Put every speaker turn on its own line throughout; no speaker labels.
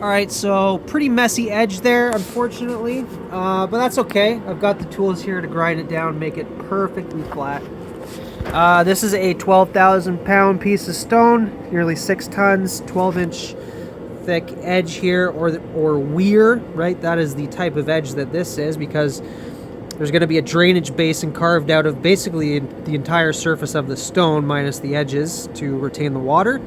All right, so pretty messy edge there, unfortunately, but that's okay. I've got the tools here to grind it down, make it perfectly flat. This is a 12,000 pound piece of stone, nearly 6 tons, 12-inch thick edge here, or weir, right? That is the type of edge that this is, because there's going to be a drainage basin carved out of basically the entire surface of the stone minus the edges to retain the water.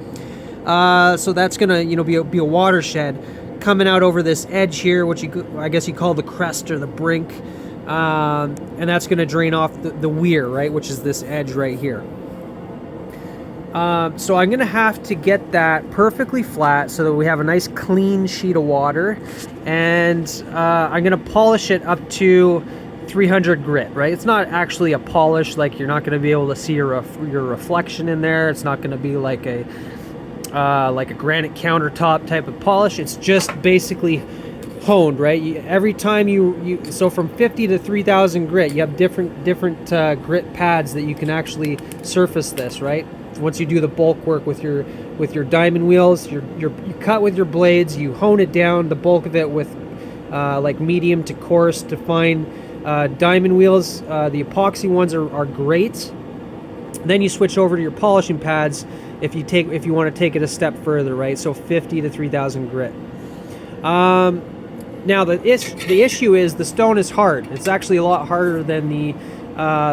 So that's going to, be a watershed coming out over this edge here, which I guess you call the crest or the brink. And that's going to drain off the weir, right, which is this edge right here. So I'm going to have to get that perfectly flat so that we have a nice clean sheet of water. And I'm going to polish it up to 300 grit, right? It's not actually a polish, like you're not going to be able to see your reflection in there. It's not going to be like a granite countertop type of polish. It's just basically honed, right? Every time so from 50 to 3,000 grit, you have different grit pads that you can actually surface this, right? Once you do the bulk work with your diamond wheels, you cut with your blades, you hone it down, the bulk of it with like medium to coarse to fine diamond wheels. The epoxy ones are great. Then you switch over to your polishing pads if you want to take it a step further, right? So 50 to 3,000 grit. Now the issue is the stone is hard. It's actually a lot harder than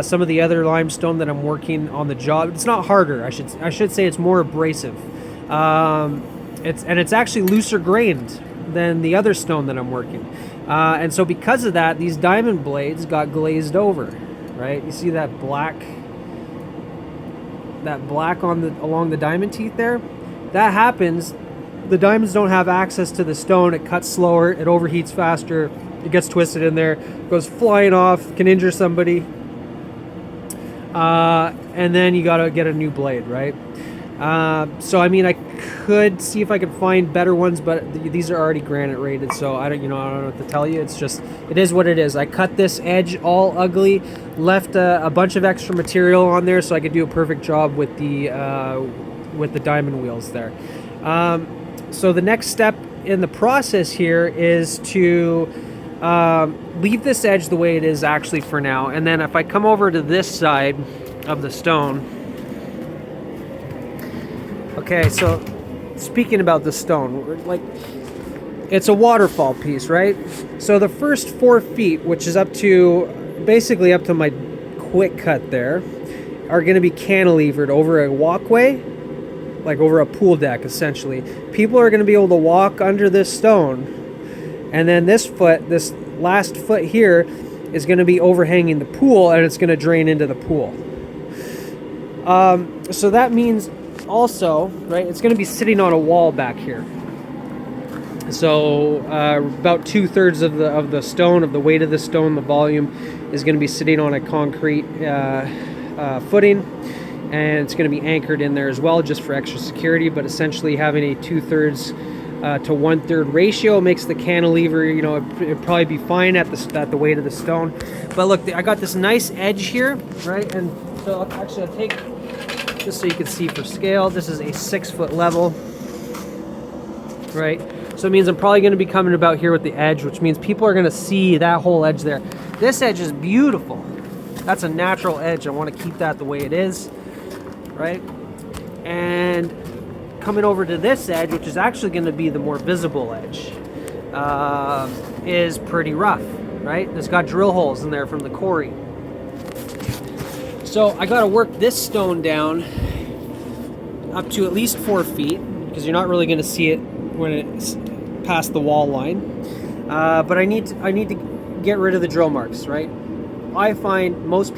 some of the other limestone that I'm working on the job. It's not harder. I should say it's more abrasive. It's actually looser grained than the other stone that I'm working. And so because of that, these diamond blades got glazed over, right? You see that black along the diamond teeth there? That happens. The diamonds don't have access to the stone. It cuts slower, it overheats faster, it gets twisted in there, goes flying off, can injure somebody. And then you gotta get a new blade, right? So I mean, I could see if I could find better ones, but these are already granite rated, so I don't know what to tell you. It is what it is. I cut this edge all ugly, left a bunch of extra material on there so I could do a perfect job with the diamond wheels there. So the next step in the process here is to leave this edge the way it is actually for now, and then if I come over to this side of the stone. Okay, so speaking about the stone, like, it's a waterfall piece, right? So the first 4 feet, which is basically up to my quick cut there, are going to be cantilevered over a walkway, like over a pool deck, essentially. People are going to be able to walk under this stone, and then this last foot here is going to be overhanging the pool, and it's going to drain into the pool. So that means also, right, it's going to be sitting on a wall back here. So about 2/3 of the stone, of the weight of the stone, the volume, is going to be sitting on a concrete footing, and it's going to be anchored in there as well, just for extra security. But essentially, having a 2/3 to 1/3 ratio makes the cantilever, it'd probably be fine at the weight of the stone. But look, I got this nice edge here, right? And so I'll take, just so you can see for scale, this is a 6-foot level, right? So it means I'm probably going to be coming about here with the edge, which means people are going to see that whole edge there. This edge is beautiful. That's a natural edge. I want to keep that the way it is, right? And coming over to this edge, which is actually going to be the more visible edge, is pretty rough, right? It's got drill holes in there from the quarry. So I got to work this stone down up to at least 4 feet, because you're not really going to see it when it's past the wall line. But I need to get rid of the drill marks, right? I find most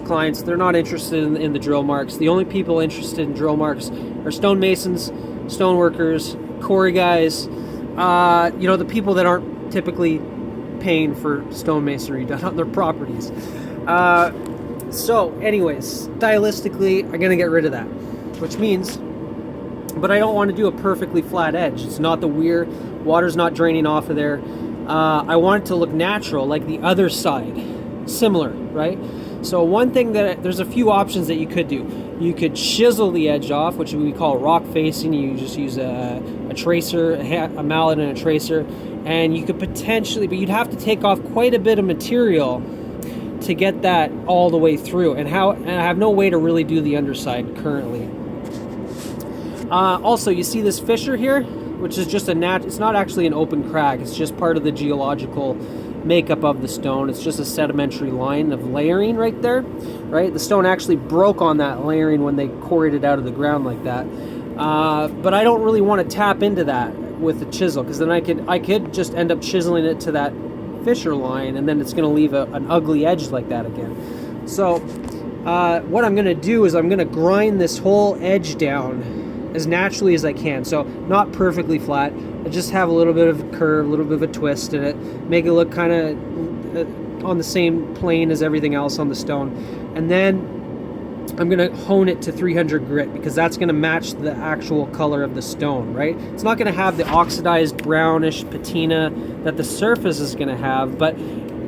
clients, they're not interested in the drill marks. The only people interested in drill marks are stonemasons, stoneworkers, quarry guys, the people that aren't typically paying for stonemasonry done on their properties. So anyways, stylistically, I'm gonna get rid of that, which means, but I don't want to do a perfectly flat edge. It's not the weir, water's not draining off of there. I want it to look natural, like the other side, similar, right? So one thing there's a few options that you could do. You could chisel the edge off, which we call rock facing. You just use a tracer, a mallet and a tracer, and you could potentially, but you'd have to take off quite a bit of material to get that all the way through. And I have no way to really do the underside currently. Also, you see this fissure here, which is just it's not actually an open crack. It's just part of the geological makeup of the stone. It's just a sedimentary line of layering right there, right? The stone actually broke on that layering when they quarried it out of the ground like that. But I don't really want to tap into that with the chisel, because then I could just end up chiseling it to that fissure line, and then it's going to leave an ugly edge like that again. So what I'm going to do is I'm going to grind this whole edge down as naturally as I can. So not perfectly flat. I just have a little bit of a curve, a little bit of a twist in it, make it look kind of on the same plane as everything else on the stone. And then I'm going to hone it to 300 grit, because that's going to match the actual color of the stone, right? It's not going to have the oxidized brownish patina that the surface is going to have, but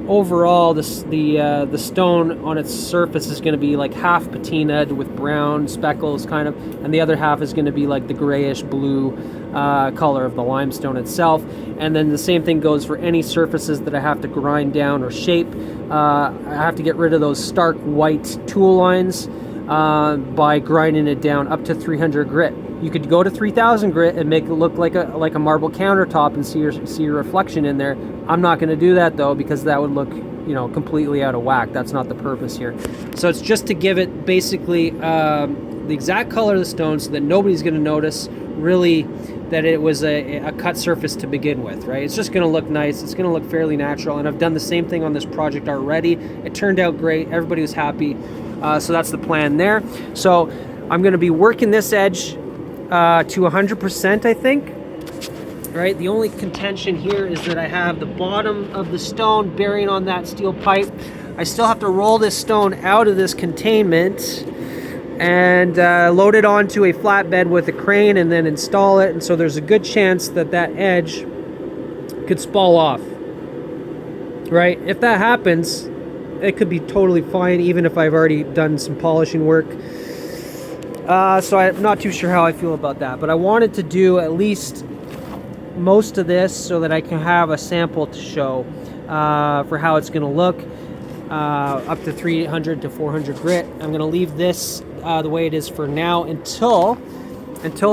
overall the stone on its surface is going to be like half patinaed with brown speckles kind of, and the other half is going to be like the grayish blue color of the limestone itself. And then the same thing goes for any surfaces that I have to grind down or shape. I have to get rid of those stark white tool lines by grinding it down up to 300 grit. You could go to 3000 grit and make it look like a marble countertop and see your reflection in there. I'm not going to do that though, because that would look, you know, completely out of whack. That's not the purpose here. So it's just to give it basically the exact color of the stone, so that nobody's going to notice really that it was a cut surface to begin with, right? It's just going to look nice. It's going to look fairly natural. And I've done the same thing on this project already. It turned out great. Everybody was happy. So that's the plan there. So I'm going to be working this edge to 100%, I think. Right, the only contention here is that I have the bottom of the stone bearing on that steel pipe. I still have to roll this stone out of this containment and load it onto a flatbed with a crane and then install it. And so there's a good chance that that edge could spall off. Right, if that happens, it could be totally fine, even if I've already done some polishing work. So I'm not too sure how I feel about that, but I wanted to do at least most of this so that I can have a sample to show for how it's going to look up to 300 to 400 grit. I'm going to leave this the way it is for now until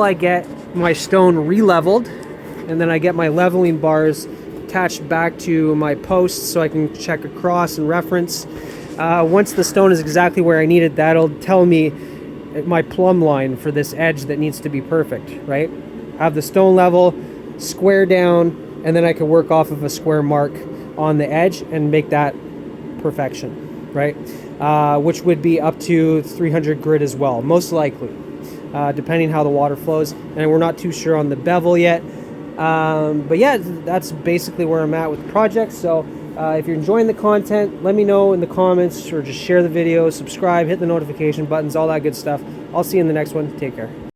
I get my stone re-leveled, and then I get my leveling bars attached back to my posts so I can check across and reference. Once the stone is exactly where I need it, that'll tell me my plumb line for this edge that needs to be perfect, right? Have the stone level, square down, and then I can work off of a square mark on the edge and make that perfection, right? Which would be up to 300 grit as well, most likely, depending how the water flows. And we're not too sure on the bevel yet. But yeah, that's basically where I'm at with the project. So if you're enjoying the content, let me know in the comments, or just share the video, subscribe, hit the notification buttons, all that good stuff. I'll see you in the next one. Take care.